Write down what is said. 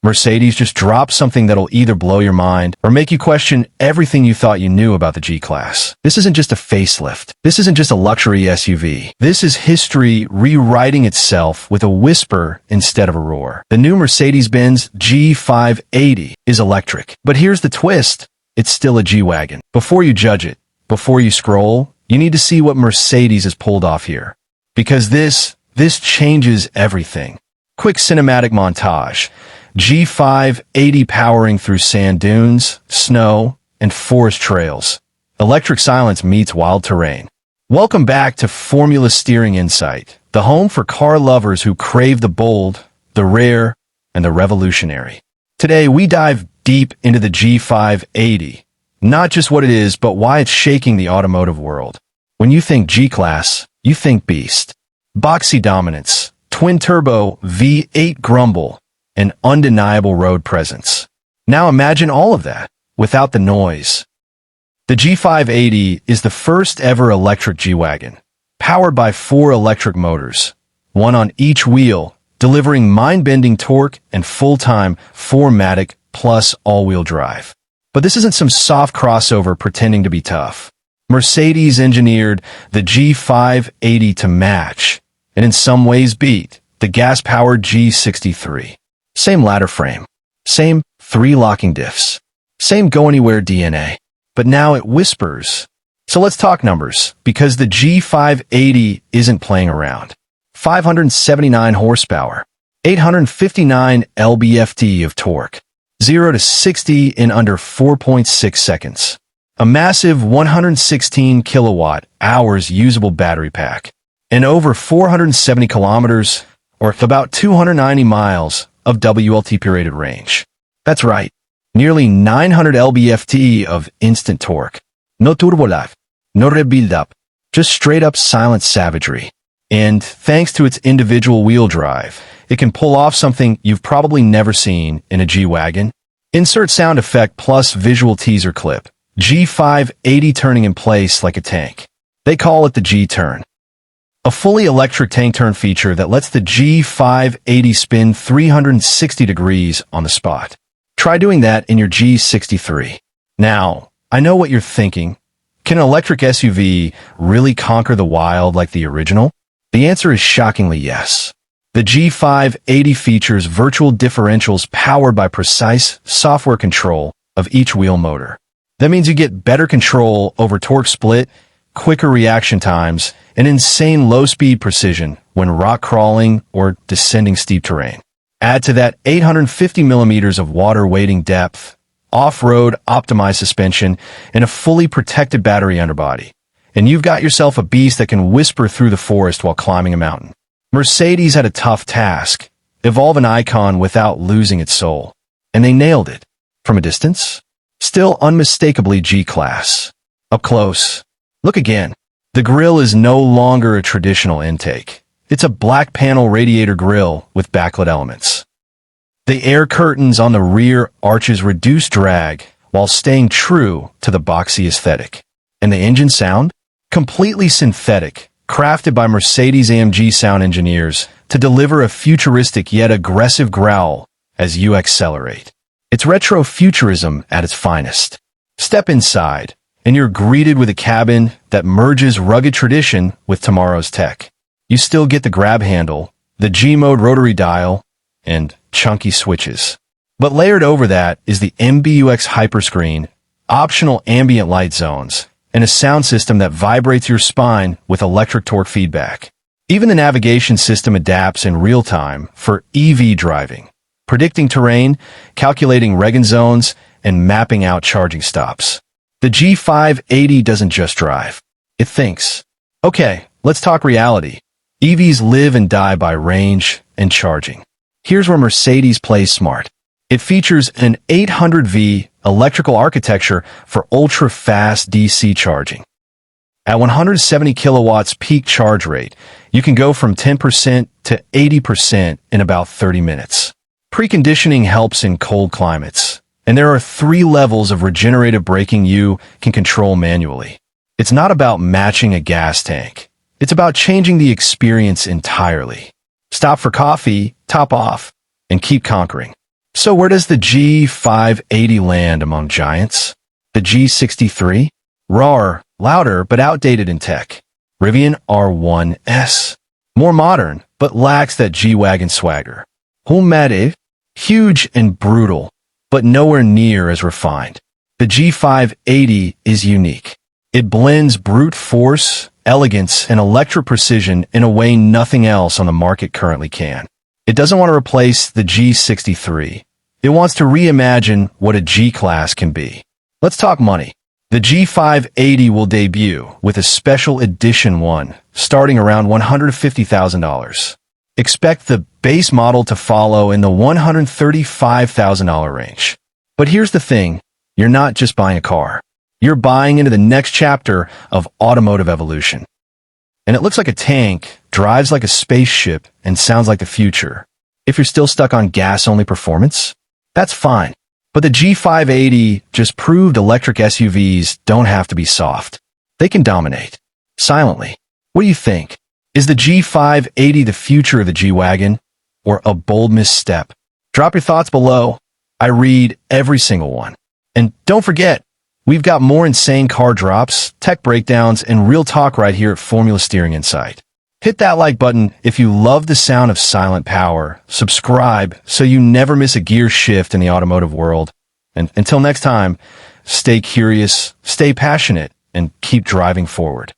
Mercedes just dropped something that'll either blow your mind or make you question everything you thought you knew about the G-Class. This isn't just a facelift. This isn't just a luxury SUV. This is history rewriting itself with a whisper instead of a roar. The new Mercedes-Benz G580 is electric. But here's the twist. It's still a G-Wagon. Before you judge it, before you scroll, you need to see what Mercedes has pulled off here. Because this changes everything. Quick cinematic montage. G580 powering through sand dunes, snow, and forest trails. Electric silence meets wild terrain. Welcome back to Formula Steering Insight, the home for car lovers who crave the bold, the rare, and the revolutionary. Today, we dive deep into the G580. Not just what it is, but why it's shaking the automotive world. When you think G-Class, you think beast. Boxy dominance, twin-turbo V8 grumble, and undeniable road presence. Now imagine all of that, without the noise. The G580 is the first ever electric G-Wagon, powered by 4 electric motors, one on each wheel, delivering mind-bending torque and full-time 4MATIC plus all-wheel drive. But this isn't some soft crossover pretending to be tough. Mercedes engineered the G580 to match, and in some ways beat, the gas-powered G63. Same ladder frame, same 3 locking diffs, same go-anywhere DNA. But now it whispers. So let's talk numbers, because the G580 isn't playing around. 579 horsepower, 859 lb-ft of torque, 0 to 60 in under 4.6 seconds. A massive 116 kilowatt-hours usable battery pack, and over 470 kilometers, or about 290 miles, of WLTP-rated range. That's right, nearly 900 lb-ft of instant torque. No turbo lag, no rebuild-up, just straight-up silent savagery. And thanks to its individual wheel drive, it can pull off something you've probably never seen in a G-Wagon. Insert sound effect plus visual teaser clip. G580 turning in place like a tank. They call it the G-turn. A fully electric tank turn feature that lets the G580 spin 360 degrees on the spot. Try doing that in your G63. Now, I know what you're thinking. Can an electric SUV really conquer the wild like the original? The answer is shockingly yes. The G580 features virtual differentials powered by precise software control of each wheel motor. That means you get better control over torque split, quicker reaction times, and insane low-speed precision when rock crawling or descending steep terrain. Add to that 850 millimeters of water wading depth, off-road optimized suspension, and a fully protected battery underbody. And you've got yourself a beast that can whisper through the forest while climbing a mountain. Mercedes had a tough task, evolve an icon without losing its soul. And they nailed it. From a distance, still unmistakably G-Class. Up close, look again. The grille is no longer a traditional intake. It's a black panel radiator grille with backlit elements. The air curtains on the rear arches reduce drag while staying true to the boxy aesthetic. And the engine sound? Completely synthetic, crafted by Mercedes-AMG sound engineers to deliver a futuristic yet aggressive growl as you accelerate. It's retro-futurism at its finest. Step inside, and you're greeted with a cabin that merges rugged tradition with tomorrow's tech. You still get the grab handle, the G-mode rotary dial, and chunky switches. But layered over that is the MBUX hyperscreen, optional ambient light zones, and a sound system that vibrates your spine with electric torque feedback. Even the navigation system adapts in real time for EV driving, predicting terrain, calculating Reagan zones, and mapping out charging stops. The G580 doesn't just drive. It thinks. Okay, let's talk reality. EVs live and die by range and charging. Here's where Mercedes plays smart. It features an 800V electrical architecture for ultra-fast DC charging. At 170 kilowatts peak charge rate, you can go from 10% to 80% in about 30 minutes. Preconditioning helps in cold climates, and there are 3 levels of regenerative braking you can control manually. It's not about matching a gas tank. It's about changing the experience entirely. Stop for coffee, top off, and keep conquering. So where does the G580 land among giants? The G63? Rawer, louder, but outdated in tech. Rivian R1S? More modern, but lacks that G-Wagon swagger. Mercedes? Huge and brutal, but nowhere near as refined. The G580 is unique. It blends brute force, elegance, and electric precision in a way nothing else on the market currently can. It doesn't want to replace the G63. It wants to reimagine what a G-Class can be. Let's talk money. The G580 will debut with a special edition one, starting around $150,000. Expect the base model to follow in the $135,000 range. But here's the thing, you're not just buying a car. You're buying into the next chapter of automotive evolution. And it looks like a tank, drives like a spaceship, and sounds like the future. If you're still stuck on gas-only performance, that's fine. But the G580 just proved electric SUVs don't have to be soft. They can dominate. Silently. What do you think? Is the G580 the future of the G-Wagon? Or a bold misstep? Drop your thoughts below. I read every single one. And don't forget, we've got more insane car drops, tech breakdowns, and real talk right here at Formula Steering Insight. Hit that like button if you love the sound of silent power. Subscribe so you never miss a gear shift in the automotive world. And until next time, stay curious, stay passionate, and keep driving forward.